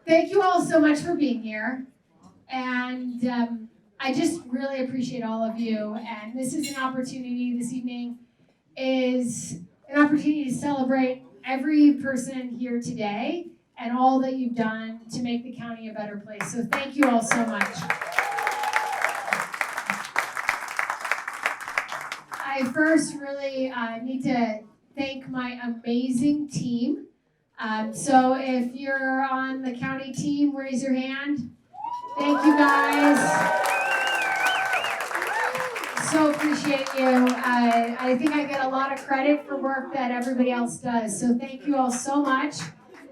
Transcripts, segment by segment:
Thank you all so much for being here. And I just really appreciate all of you. And this is an opportunity, this evening is an opportunity to celebrate every person here today and all that you've done to make the county a better place. So thank you all so much. I first really need to thank my amazing team. So if you're on the county team, raise your hand. Thank you guys. So appreciate you. I think I get a lot of credit for work that everybody else does. So thank you all so much.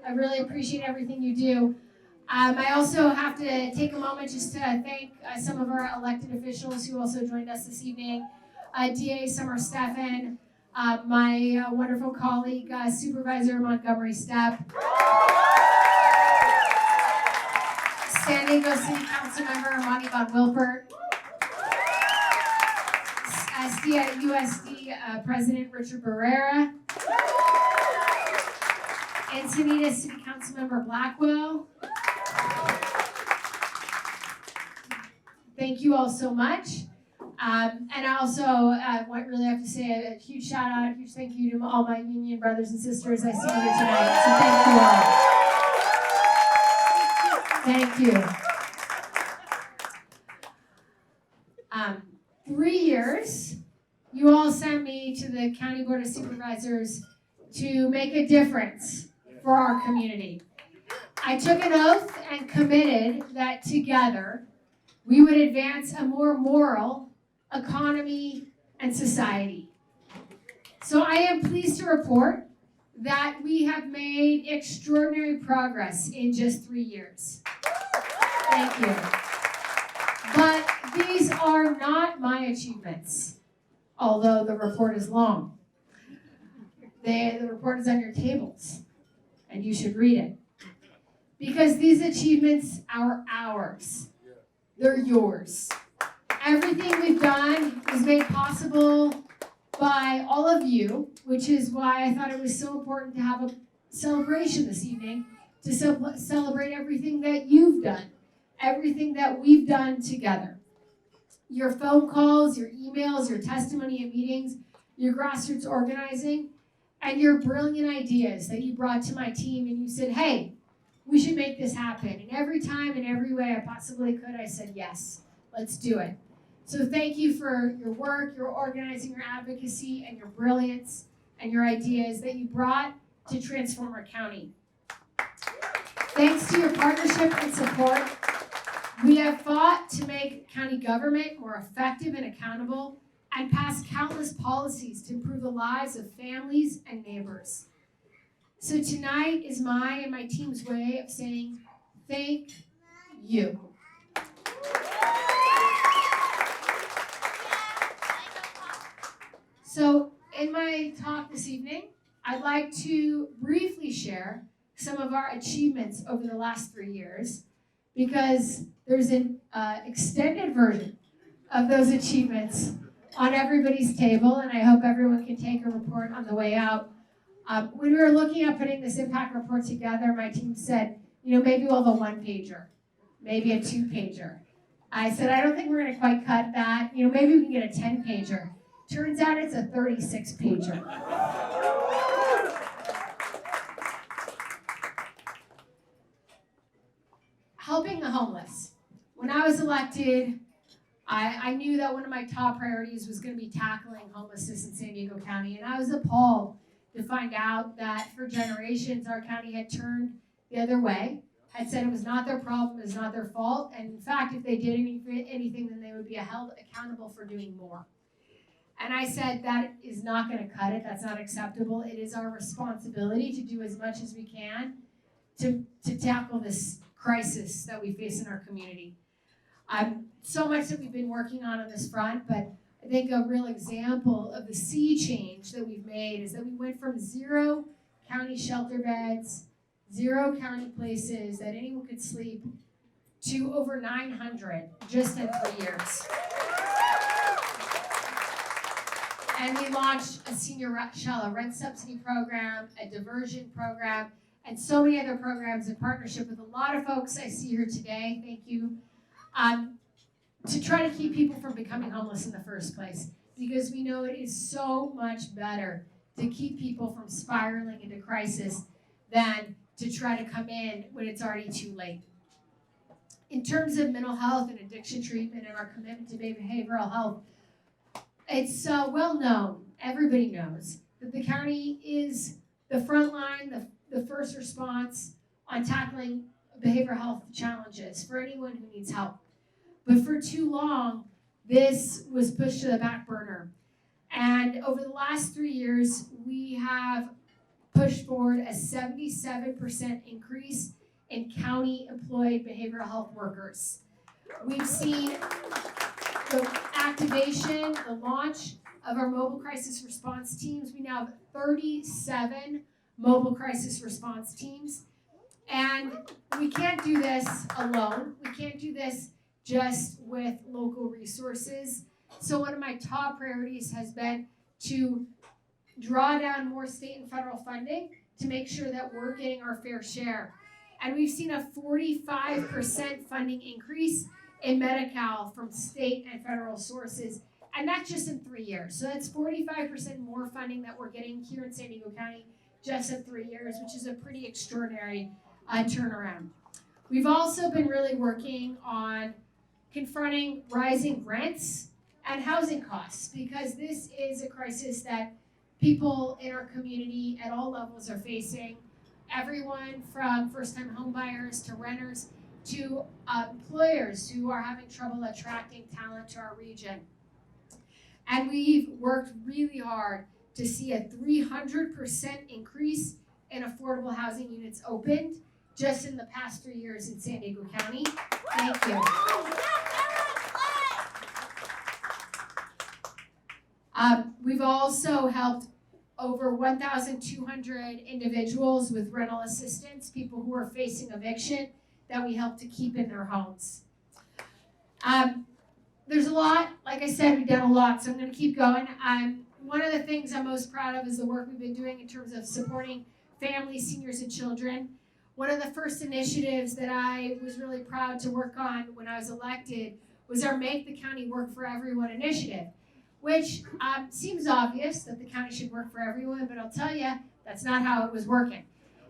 I really appreciate everything you do. I also have to take a moment just to thank some of our elected officials who also joined us this evening. DA Summer Steffen, my wonderful colleague, Supervisor Montgomery Stepp, San Diego City Council Member Monty Von Wilpert, USD President Richard Barrera, Encinitas City Council Member Blackwell. Thank you all so much. And I also really have to say a huge shout out, a huge thank you to all my union brothers and sisters I see here tonight. So thank you all. Thank you. 3 years, you all sent me to the County Board of Supervisors to make a difference for our community. I took an oath and committed that together we would advance a more moral economy and society. So I am pleased to report that we have made extraordinary progress in just 3 years. Thank you. But these are not my achievements, although the report is long. The report is on your tables, and you should read it. Because these achievements are ours. They're yours. Everything we've done is made possible by all of you, which is why I thought it was so important to have a celebration this evening, to celebrate everything that you've done, everything that we've done together. Your phone calls, your emails, your testimony in meetings, your grassroots organizing, and your brilliant ideas that you brought to my team and you said, hey, we should make this happen. And every time, in every way I possibly could, I said, yes, let's do it. So thank you for your work, your organizing, your advocacy, and your brilliance, and your ideas that you brought to transform our county. Thanks to your partnership and support, we have fought to make county government more effective and accountable, and passed countless policies to improve the lives of families and neighbors. So tonight is my and my team's way of saying thank you. So in my talk this evening, I'd like to briefly share some of our achievements over the last 3 years, because there's an extended version of those achievements on everybody's table, and I hope everyone can take a report on the way out. When we were looking at putting this impact report together, my team said, maybe we'll have a 1-pager, maybe a 2-pager. I said, I don't think we're going to quite cut that. Maybe we can get a 10-pager. Turns out it's a 36-pager. Helping the homeless. When I was elected, I knew that one of my top priorities was going to be tackling homelessness in San Diego County, and I was appalled to find out that for generations our county had turned the other way, had said it was not their problem, it was not their fault, and in fact, if they did anything, then they would be held accountable for doing more. And I said that is not going to cut it, that's not acceptable. It is our responsibility to do as much as we can to tackle this crisis that we face in our community. So much that we've been working on this front, but I think a real example of the sea change that we've made is that we went from 0 county shelter beds, 0 county places that anyone could sleep, to over 900 just in 3 years. And we launched a senior shallow rent subsidy program, a diversion program, and so many other programs in partnership with a lot of folks I see here today. Thank you. To try to keep people from becoming homeless in the first place, because we know it is so much better to keep people from spiraling into crisis than to try to come in when it's already too late. In terms of mental health and addiction treatment and our commitment to behavioral health, it's well known, everybody knows, that the county is the front line, the first response on tackling behavioral health challenges for anyone who needs help. But for too long, this was pushed to the back burner. And over the last 3 years, we have pushed forward a 77% increase in county employed behavioral health workers. We've seen the activation, the launch of our mobile crisis response teams. We now have 37 mobile crisis response teams. And we can't do this alone. We can't do this just with local resources. So one of my top priorities has been to draw down more state and federal funding to make sure that we're getting our fair share. And we've seen a 45% funding increase in Medi-Cal from state and federal sources, and that's just in 3 years. So that's 45% more funding that we're getting here in San Diego County just in 3 years, which is a pretty extraordinary turnaround. We've also been really working on confronting rising rents and housing costs, because this is a crisis that people in our community at all levels are facing. Everyone from first-time home buyers to renters to employers who are having trouble attracting talent to our region. And we've worked really hard to see a 300% increase in affordable housing units opened just in the past 3 years in San Diego County. Thank you. We've also helped over 1,200 individuals with rental assistance, people who are facing eviction, that we help to keep in their homes. There's a lot, like I said, we've done a lot, so I'm going to keep going. One of the things I'm most proud of is the work we've been doing in terms of supporting families, seniors, and children. One of the first initiatives that I was really proud to work on when I was elected was our Make the County Work for Everyone initiative, which seems obvious that the county should work for everyone, but I'll tell you, that's not how it was working.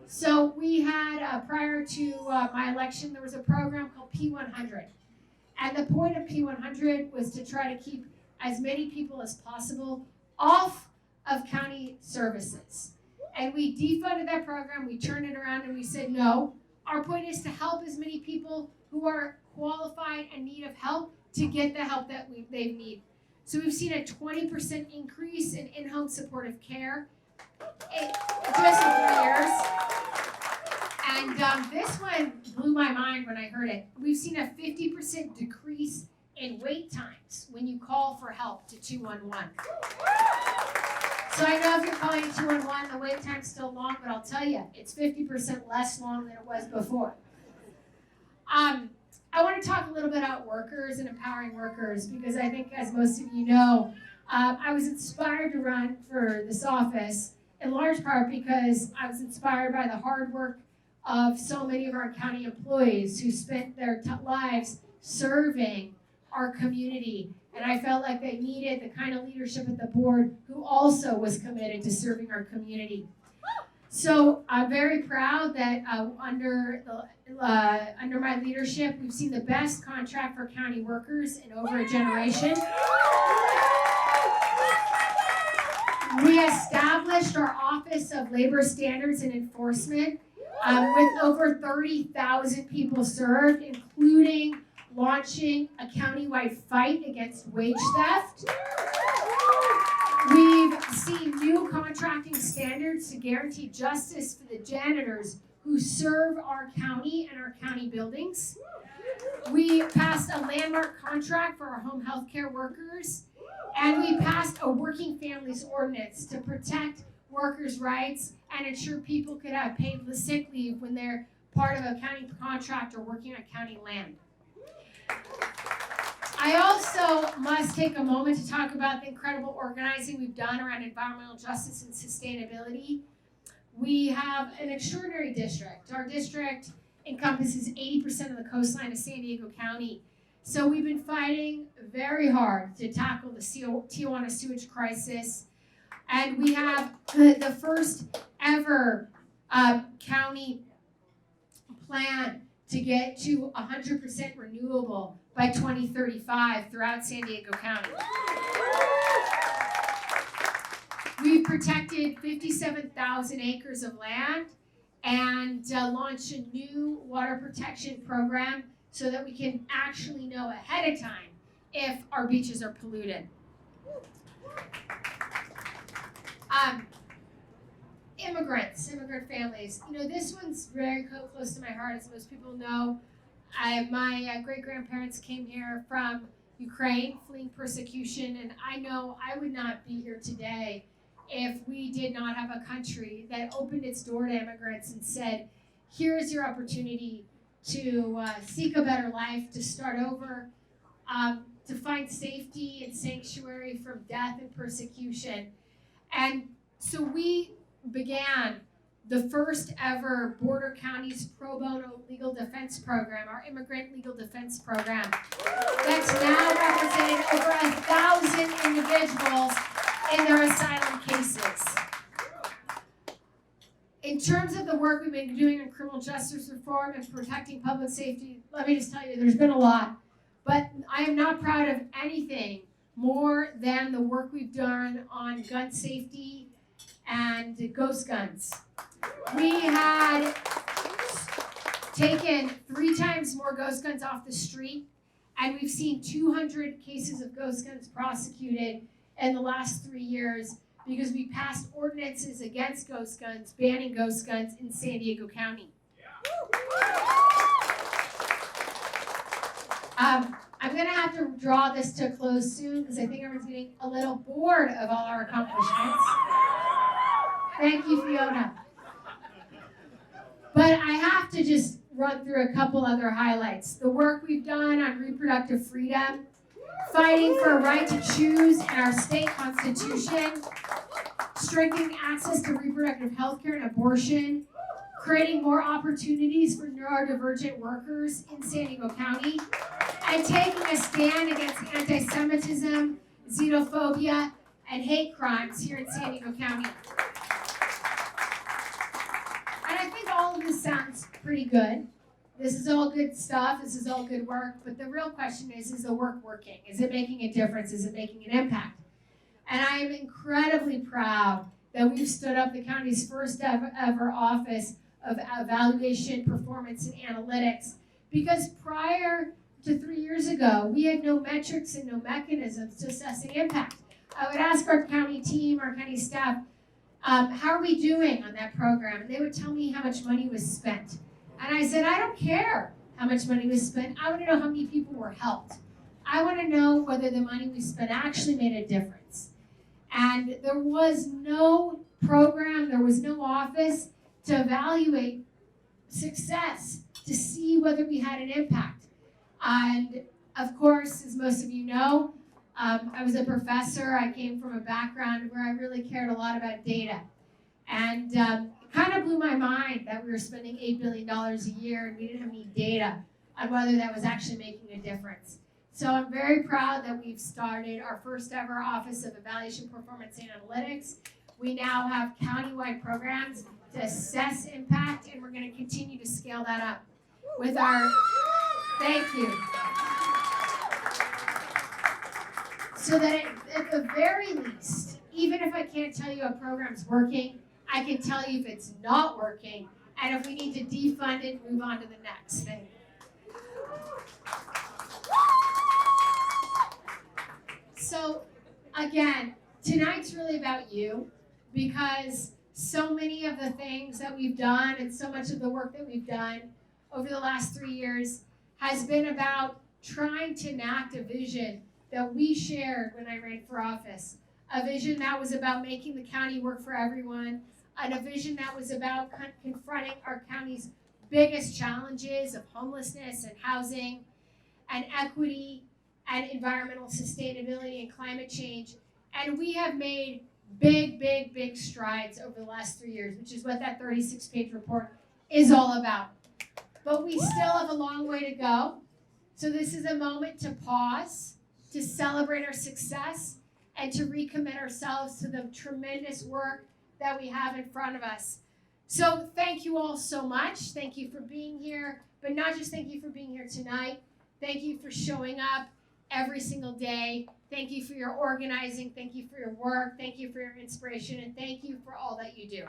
So we had, prior to my election, there was a program called P100. And the point of P100 was to try to keep as many people as possible off of county services. And we defunded that program, we turned it around, and we said, no, our point is to help as many people who are qualified and need of help to get the help that they need. So we've seen a 20% increase in in-home supportive care just in 3 years. And this one blew my mind when I heard it. We've seen a 50% decrease in wait times when you call for help to 211. So I know if you're calling 211, the wait time's still long, but I'll tell you, it's 50% less long than it was before. I want to talk a little bit about workers and empowering workers, because I think, as most of you know, I was inspired to run for this office in large part because I was inspired by the hard work of so many of our county employees who spent their lives serving our community. And I felt like they needed the kind of leadership at the board who also was committed to serving our community. So I'm very proud that under my leadership, we've seen the best contract for county workers in over a generation. We established our Office of Labor Standards and Enforcement with over 30,000 people served, including launching a countywide fight against wage theft. We've seen new contracting standards to guarantee justice for the janitors who serve our county and our county buildings. We passed a landmark contract for our home health care workers, and we passed a working families ordinance to protect workers' rights and ensure people could have paid sick leave when they're part of a county contract or working on county land. I also must take a moment to talk about the incredible organizing we've done around environmental justice and sustainability. We have an extraordinary district. Our district encompasses 80% of the coastline of San Diego County. So we've been fighting very hard to tackle the Tijuana sewage crisis. And we have the first ever county plan to get to 100% renewable by 2035 throughout San Diego County. We've protected 57,000 acres of land and launched a new water protection program so that we can actually know ahead of time if our beaches are polluted. Immigrant families. You know, this one's very close to my heart, as most people know. My great-grandparents came here from Ukraine, fleeing persecution, and I know I would not be here today if we did not have a country that opened its door to immigrants and said, here's your opportunity to seek a better life, to start over, to find safety and sanctuary from death and persecution. And so we began the first ever Border Counties Pro Bono Legal Defense Program, our Immigrant Legal Defense Program, that's now representing over 1,000 individuals in their asylum cases. In terms of the work we've been doing on criminal justice reform and protecting public safety, let me just tell you, there's been a lot. But I am not proud of anything more than the work we've done on gun safety and ghost guns. We had taken 3 times more ghost guns off the street, and we've seen 200 cases of ghost guns prosecuted in the last 3 years because we passed ordinances against ghost guns, banning ghost guns in San Diego County. I'm going to have to draw this to a close soon because I think everyone's getting a little bored of all our accomplishments. Thank you, Fiona. But I have to just run through a couple other highlights. The work we've done on reproductive freedom, fighting for a right to choose in our state constitution, strengthening access to reproductive health care and abortion, creating more opportunities for neurodivergent workers in San Diego County, and taking a stand against anti-Semitism, xenophobia, and hate crimes here in San Diego County. And I think all of this sounds pretty good. This is all good stuff, this is all good work, but the real question is the work working? Is it making a difference? Is it making an impact? And I am incredibly proud that we've stood up the county's first ever office of evaluation, performance, and analytics, because prior to 3 years ago, we had no metrics and no mechanisms to assessing impact. I would ask our county team, our county staff, how are we doing on that program? And they would tell me how much money was spent. And I said, I don't care how much money was spent. I want to know how many people were helped. I want to know whether the money we spent actually made a difference. And there was no program, there was no office to evaluate success, to see whether we had an impact. And of course, as most of you know, I was a professor. I came from a background where I really cared a lot about data. And it kind of blew my mind that we were spending $8 billion a year and we didn't have any data on whether that was actually making a difference. So I'm very proud that we've started our first ever Office of Evaluation, Performance, and Analytics. We now have countywide programs to assess impact, and we're going to continue to scale that up with our, thank you. So that at the very least, even if I can't tell you a program's working, I can tell you if it's not working, and if we need to defund it, move on to the next thing. So again, tonight's really about you, because so many of the things that we've done and so much of the work that we've done over the last 3 years has been about trying to enact a vision that we shared when I ran for office. A vision that was about making the county work for everyone, and a vision that was about confronting our county's biggest challenges of homelessness and housing and equity and environmental sustainability and climate change. And we have made big, big, big strides over the last 3 years, which is what that 36-page report is all about. But we still have a long way to go. So this is a moment to pause, to celebrate our success, and to recommit ourselves to the tremendous work that we have in front of us. So thank you all so much. Thank you for being here, but not just thank you for being here tonight. Thank you for showing up every single day. Thank you for your organizing. Thank you for your work. Thank you for your inspiration. And thank you for all that you do.